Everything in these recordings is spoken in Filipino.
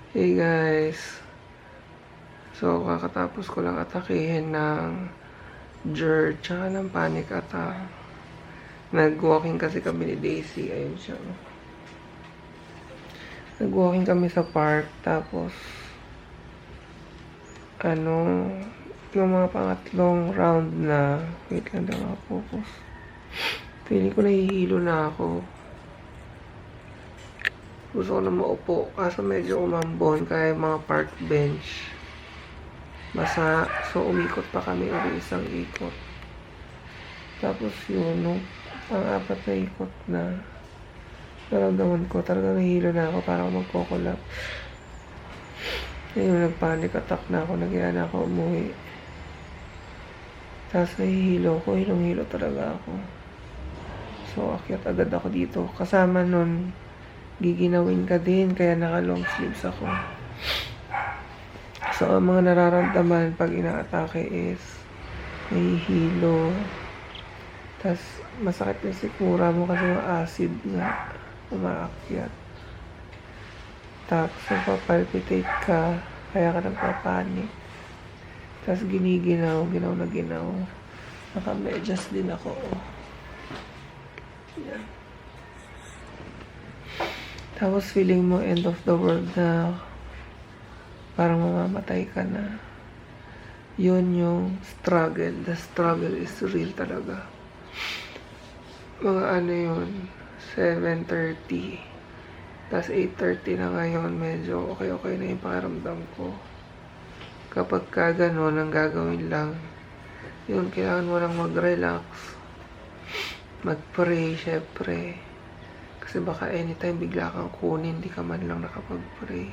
Hey guys, so kakatapos ko lang atakihin ng GERD tsaka ng panic attack. Nag-walking kasi kami ni Daisy, ayun siya. Nag-walking kami sa park, tapos yung mga pangatlong round na, wait lang daw focus. Feeling ko nahihilo na ako. Gusto ko na maupo, kaso medyo umambon kaya mga park bench. Basa, so umikot pa kami uli isang ikot. Tapos yun, nung pang-apat na ikot na, naramdaman ko, talagang nahihilo na ako, para ako magko-collapse. Ayun, nag-panic attack na ako, nagyaya na ako umuwi. Tapos nahihilo ko, hilong-hilo talaga ako. So, akyat agad ako dito. Kasama nun, giginawin ka din, kaya naka-long sleeves ako. So, ang mga nararamdaman pag ina-atake is nahihilo. Tapos, masakit yung sikmura mo kasi yung acid nga umaakyat. Tapos, napapalpitate ka, kaya ka nagpapanik. Tapos, ginaw na ginaw. Naka-medyas din ako. Yan. Tapos, feeling mo end of the world na parang mamamatay ka na. Yun yung struggle. The struggle is real talaga. Mga yun, 7:30. Tapos 8:30 na ngayon, medyo okay na yung pakiramdam ko. Kapag ka gano'n, ang gagawin lang, yun, kailangan mo lang mag-relax. Mag-pray, syempre. Kasi baka anytime bigla kang kunin, di ka man lang nakapag-pray.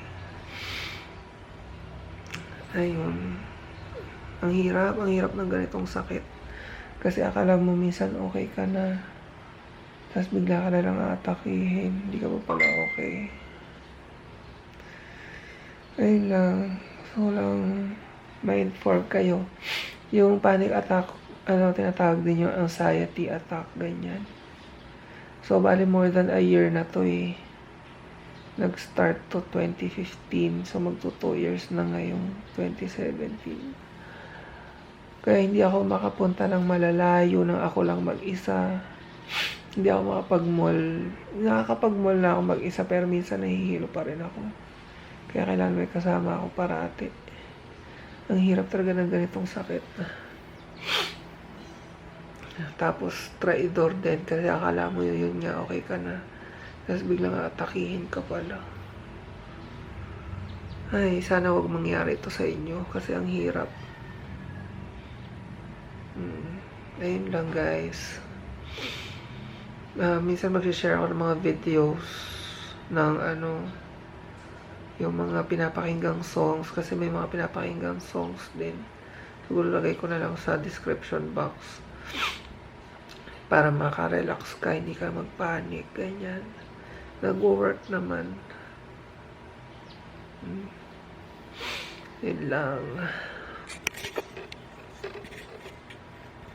Ayun. Ang hirap ng ganitong sakit. Kasi akala mo minsan okay ka na. Tapos bigla ka na lang aatakihin. Hindi ka pa pala okay. Ayun lang. So lang, ma-inform kayo. Yung panic attack, tinatawag din yung anxiety attack, ganyan. So, bali more than a year na to eh. Nag-start to 2015. So, magto 2 years na ngayong 2017. Kaya hindi ako makapunta ng malalayo nang ako lang mag-isa. Hindi ako makapag-mall. Nakakapag-mall na ako mag-isa pero minsan nahihilo pa rin ako. Kaya kailangan may kasama ako parati. Ang hirap talaga ng ganitong sakit. Tapos, traidor din kasi akala mo yun nga okay ka na. Tapos biglang atakihin ka pala. Ay, sana wag mangyari ito sa inyo kasi ang hirap. Ayun lang guys. Minsan mag-share ako ng mga videos ng yung mga pinapakinggang songs kasi may mga pinapakinggang songs din. Siguro lagay ko na lang sa description box para maka-relax ka, hindi ka mag-panic, ganyan. Nag-work naman. Yun lang.